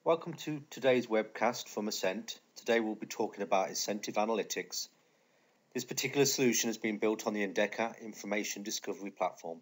Welcome to today's webcast from Ascentt. Today we'll be talking about incentive analytics. This particular solution has been built on the Endeca information discovery platform.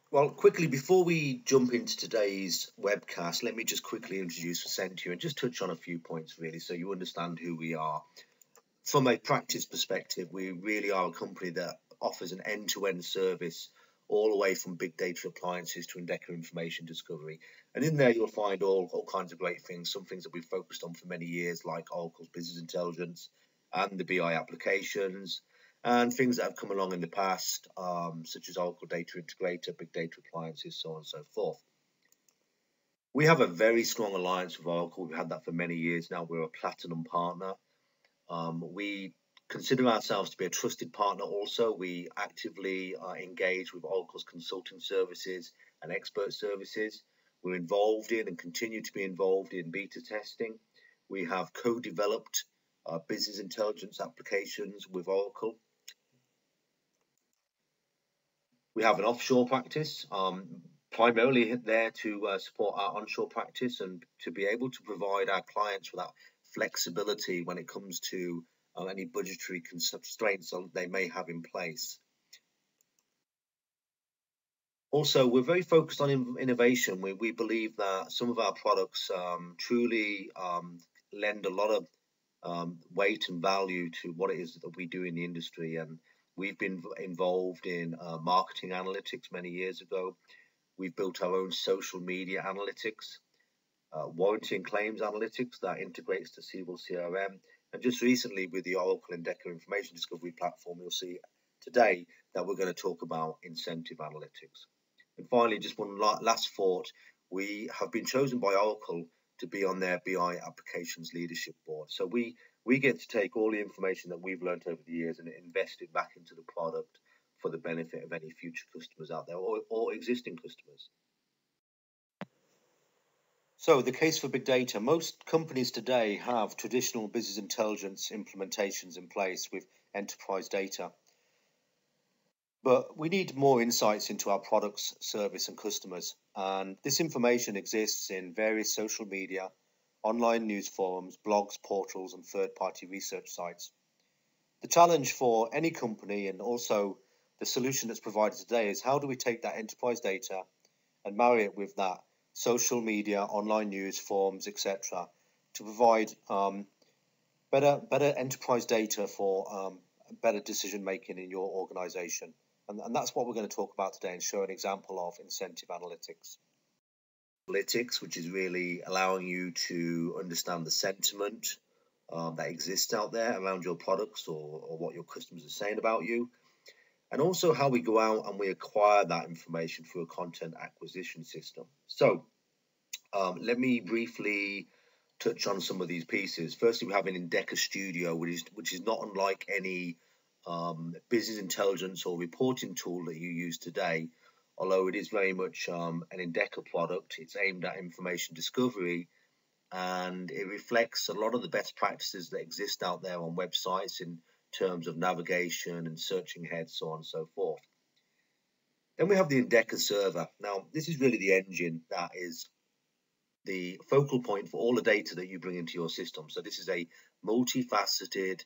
Well, quickly, before we jump into today's webcast, let me just quickly introduce Ascentt to you and just touch on a few points really so you understand who we are. From a practice perspective, we really are a company that offers an end-to-end service all the way from big data appliances to Endeca information discovery. And in there, you'll find all kinds of great things, some things that we've focused on for many years, like Oracle's business intelligence and the BI applications, and things that have come along in the past, such as Oracle Data Integrator, big data appliances, so on and so forth. We have a very strong alliance with Oracle. We've had that for many years now. We're a platinum partner. We consider ourselves to be a trusted partner also. We actively engage with Oracle's consulting services and expert services. We're involved in and continue to be involved in beta testing. We have co-developed business intelligence applications with Oracle. We have an offshore practice, primarily there to support our onshore practice and to be able to provide our clients with that flexibility when it comes to any budgetary constraints they may have in place. Also, we're very focused on innovation. We believe that some of our products truly lend a lot of weight and value to what it is that we do in the industry. And we've been involved in marketing analytics many years ago. We've built our own social media analytics, warranty and claims analytics that integrates to Siebel CRM. And just recently with the Oracle Endeca information discovery platform, you'll see today that we're going to talk about incentive analytics. And finally, just one last thought, we have been chosen by Oracle to be on their BI applications leadership board. So we get to take all the information that we've learned over the years and invest it back into the product for the benefit of any future customers out there or existing customers. So the case for big data, most companies today have traditional business intelligence implementations in place with enterprise data. But we need more insights into our products, service and customers. And this information exists in various social media, online news forums, blogs, portals and third-party research sites. The challenge for any company and also the solution that's provided today is how do we take that enterprise data and marry it with that social media, online news, forums, etc., to provide better enterprise data for better decision making in your organization. And that's what we're going to talk about today and show an example of incentive analytics. Analytics, which is really allowing you to understand the sentiment that exists out there around your products or what your customers are saying about you. And also how we go out and we acquire that information through a content acquisition system. So let me briefly touch on some of these pieces. Firstly, we have an Endeca Studio, which is not unlike any business intelligence or reporting tool that you use today, although it is very much an Endeca product. It's aimed at information discovery and it reflects a lot of the best practices that exist out there on websites in terms of navigation and searching ahead, so on and so forth. Then we have the Endeca server. Now, this is really the engine that is the focal point for all the data that you bring into your system. So this is a multifaceted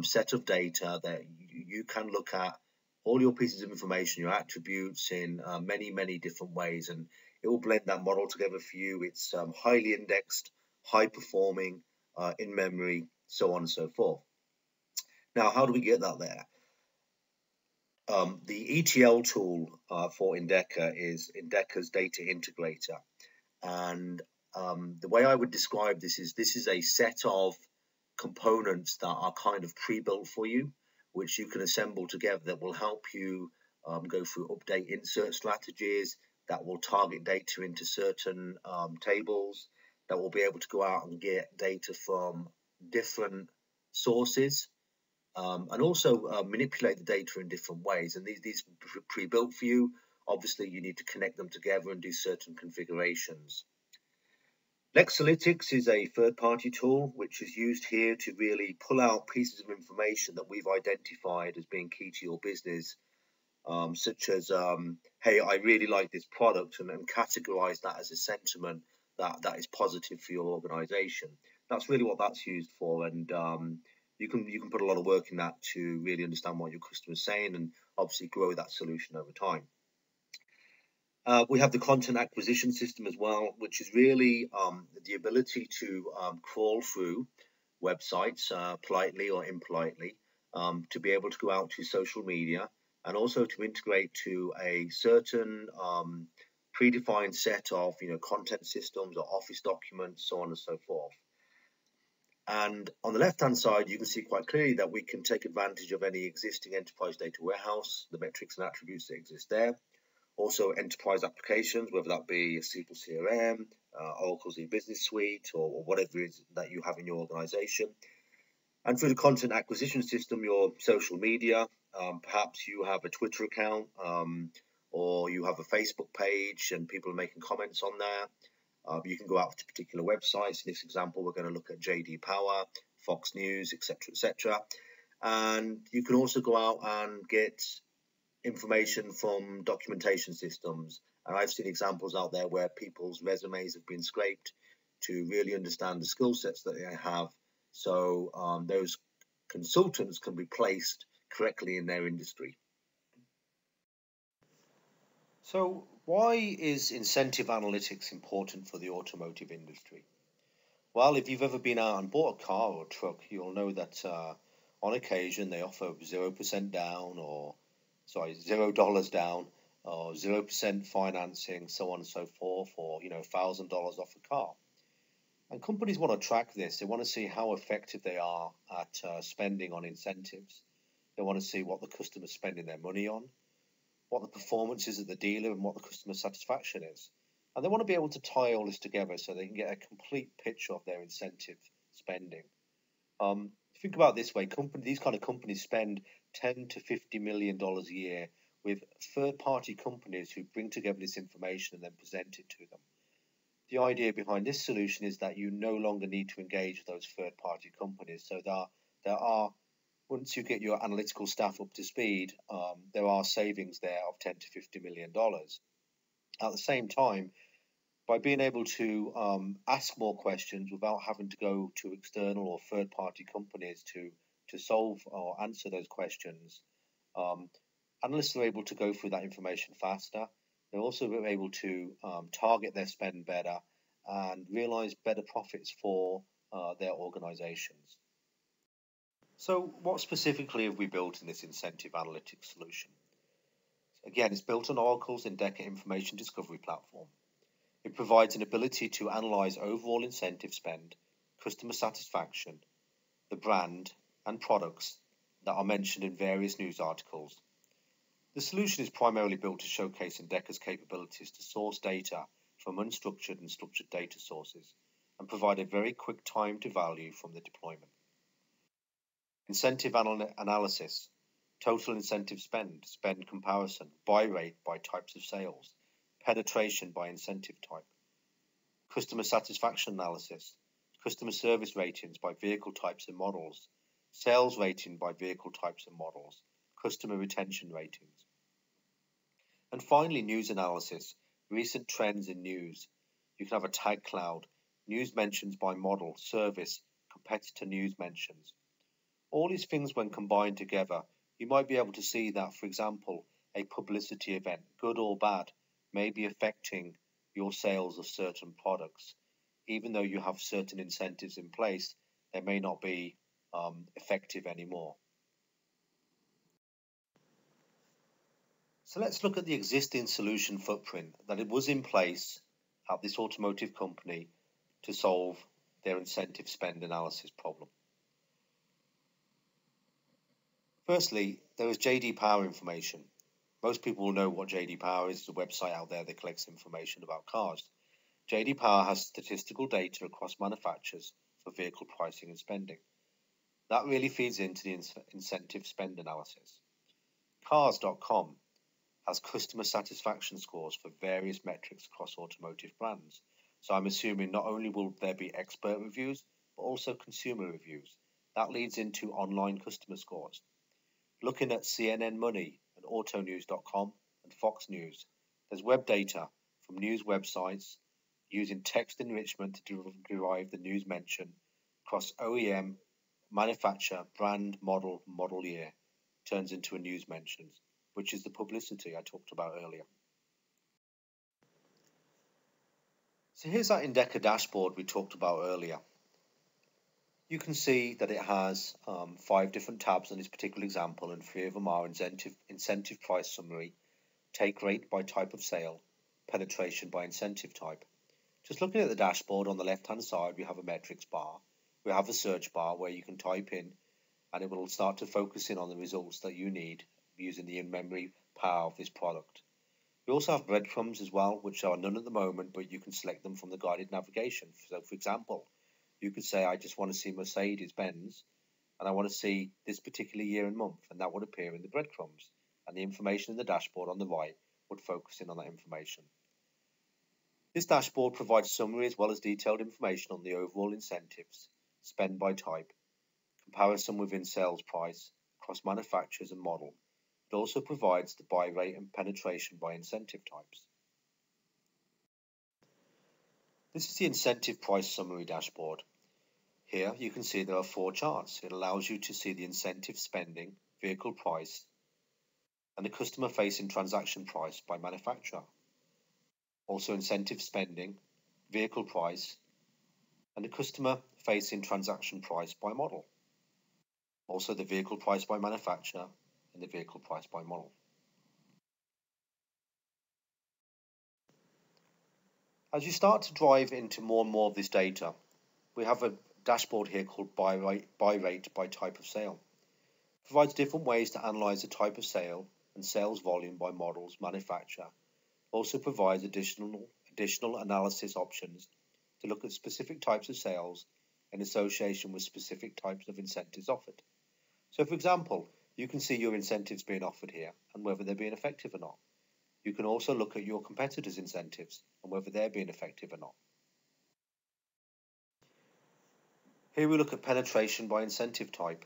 set of data that you can look at all your pieces of information, your attributes in many different ways, and it will blend that model together for you. It's highly indexed, high performing, in memory, so on and so forth. Now, how do we get that there? The ETL tool for Endeca is Endeca's data integrator, and the way I would describe this is a set of components that are kind of pre-built for you, which you can assemble together that will help you go through update insert strategies, that will target data into certain tables, that will be able to go out and get data from different sources, and also manipulate the data in different ways. And these pre-built for you. Obviously, you need to connect them together and do certain configurations. Lexalytics is a third-party tool which is used here to really pull out pieces of information that we've identified as being key to your business such as, hey, I really like this product, and categorize that as a sentiment that is positive for your organization. That's really what that's used for, and you can put a lot of work in that to really understand what your customer's saying, and obviously grow that solution over time. We have the content acquisition system as well, which is really the ability to crawl through websites politely or impolitely, to be able to go out to social media, and also to integrate to a certain predefined set of content systems or office documents, so on and so forth. And on the left hand side, you can see quite clearly that we can take advantage of any existing enterprise data warehouse, the metrics and attributes that exist there. Also enterprise applications, whether that be a SQL CRM, Oracle's e-business suite, or whatever it is that you have in your organization. And through the content acquisition system, your social media, perhaps you have a Twitter account, or you have a Facebook page and people are making comments on there. You can go out to particular websites. In this example, we're going to look at JD Power, Fox News, etc., etc. And you can also go out and get information from documentation systems. And I've seen examples out there where people's resumes have been scraped to really understand the skill sets that they have, so those consultants can be placed correctly in their industry. So why is incentive analytics important for the automotive industry? Well, if you've ever been out and bought a car or a truck, you'll know that on occasion they offer 0% down, or $0 down, or 0% financing, so on and so forth, or $1,000 off a car. And companies want to track this. They want to see how effective they are at spending on incentives. They want to see what the customer's spending their money on, what the performance is at the dealer, and what the customer satisfaction is. And they want to be able to tie all this together so they can get a complete picture of their incentive spending. Think about it this way: these kind of companies spend $10 to $50 million a year with third-party companies who bring together this information and then present it to them. The idea behind this solution is that you no longer need to engage those third-party companies. So there are, once you get your analytical staff up to speed, there are savings there of $10 to $50 million. At the same time, by being able to ask more questions without having to go to external or third-party companies to solve or answer those questions, analysts are able to go through that information faster. They're also able to target their spend better and realize better profits for their organizations. So what specifically have we built in this incentive analytics solution? Again, it's built on Oracle's Endeca information discovery platform. It provides an ability to analyze overall incentive spend, customer satisfaction, the brand, and products that are mentioned in various news articles. The solution is primarily built to showcase Endeca's capabilities to source data from unstructured and structured data sources and provide a very quick time to value from the deployment. Incentive analysis, total incentive spend, spend comparison, buy rate by types of sales, penetration by incentive type, customer satisfaction analysis, customer service ratings by vehicle types and models, sales rating by vehicle types and models, customer retention ratings. And finally, news analysis, recent trends in news. You can have a tag cloud, news mentions by model, service, competitor news mentions. All these things, when combined together, you might be able to see that, for example, a publicity event, good or bad, may be affecting your sales of certain products. Even though you have certain incentives in place, they may not be effective anymore. So let's look at the existing solution footprint that it was in place at this automotive company to solve their incentive spend analysis problem. Firstly, there is JD Power information. Most people will know what JD Power is. It's a website out there that collects information about cars. JD Power has statistical data across manufacturers for vehicle pricing and spending. That really feeds into the incentive spend analysis. Cars.com has customer satisfaction scores for various metrics across automotive brands. So I'm assuming not only will there be expert reviews, but also consumer reviews. That leads into online customer scores. Looking at CNN Money and autonews.com and Fox News. There's web data from news websites using text enrichment to derive the news mention across OEM, manufacturer, brand, model, model year, turns into a news mentions, which is the publicity I talked about earlier. So here's that Endeca dashboard we talked about earlier. You can see that it has 5 different tabs in this particular example, and 3 of them are incentive price summary, take rate by type of sale, penetration by incentive type. Just looking at the dashboard, on the left hand side we have a metrics bar, we have a search bar where you can type in and it will start to focus in on the results that you need using the in-memory power of this product. We also have breadcrumbs as well, which are none at the moment, but you can select them from the guided navigation. So for example, you could say I just want to see Mercedes-Benz and I want to see this particular year and month, and that would appear in the breadcrumbs, and the information in the dashboard on the right would focus in on that information. This dashboard provides summary as well as detailed information on the overall incentives, spend by type, comparison within sales price, across manufacturers and model. It also provides the buy rate and penetration by incentive types. This is the incentive price summary dashboard. Here you can see there are 4 charts. It allows you to see the incentive spending, vehicle price, and the customer facing transaction price by manufacturer. Also incentive spending, vehicle price, and the customer facing transaction price by model. Also the vehicle price by manufacturer and the vehicle price by model. As you start to drive into more and more of this data, we have a dashboard here called buy rate by type of sale. It provides different ways to analyze the type of sale and sales volume by models, manufacturer. It also provides additional analysis options to look at specific types of sales in association with specific types of incentives offered. So for example, you can see your incentives being offered here and whether they're being effective or not. You can also look at your competitors' incentives and whether they're being effective or not. Here we look at penetration by incentive type,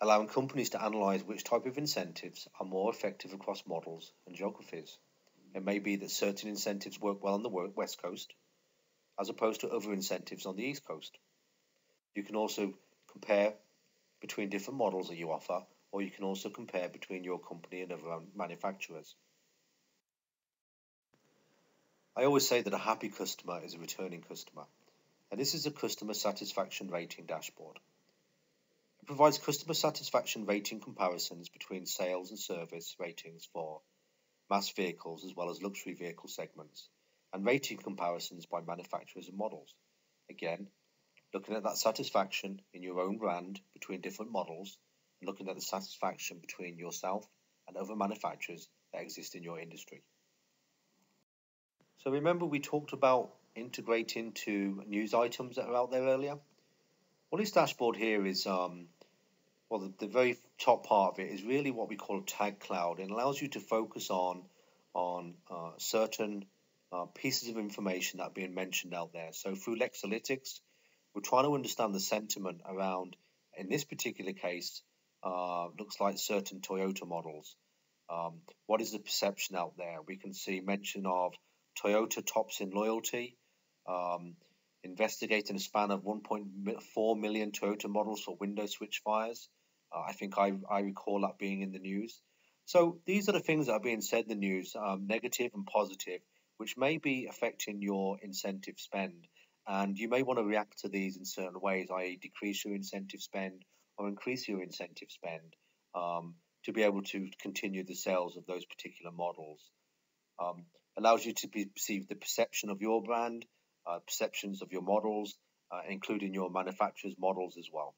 allowing companies to analyse which type of incentives are more effective across models and geographies. It may be that certain incentives work well on the West Coast, as opposed to other incentives on the East Coast. You can also compare between different models that you offer, or you can also compare between your company and other manufacturers. I always say that a happy customer is a returning customer, and this is a customer satisfaction rating dashboard. It provides customer satisfaction rating comparisons between sales and service ratings for mass vehicles as well as luxury vehicle segments, and rating comparisons by manufacturers and models. Again, looking at that satisfaction in your own brand between different models, and looking at the satisfaction between yourself and other manufacturers that exist in your industry. So remember we talked about integrating to news items that are out there earlier? Well, this dashboard here is, the very top part of it is really what we call a tag cloud. It allows you to focus on certain pieces of information that are being mentioned out there. So through Lexalytics, we're trying to understand the sentiment around, in this particular case, looks like certain Toyota models. What is the perception out there? We can see mention of Toyota tops in loyalty, investigating a span of 1.4 million Toyota models for window switch fires. I think I recall that being in the news. So these are the things that are being said in the news, negative and positive, which may be affecting your incentive spend. And you may want to react to these in certain ways, i.e. decrease your incentive spend or increase your incentive spend to be able to continue the sales of those particular models. Allows you to perceive the perception of your brand, perceptions of your models, including your manufacturer's models as well.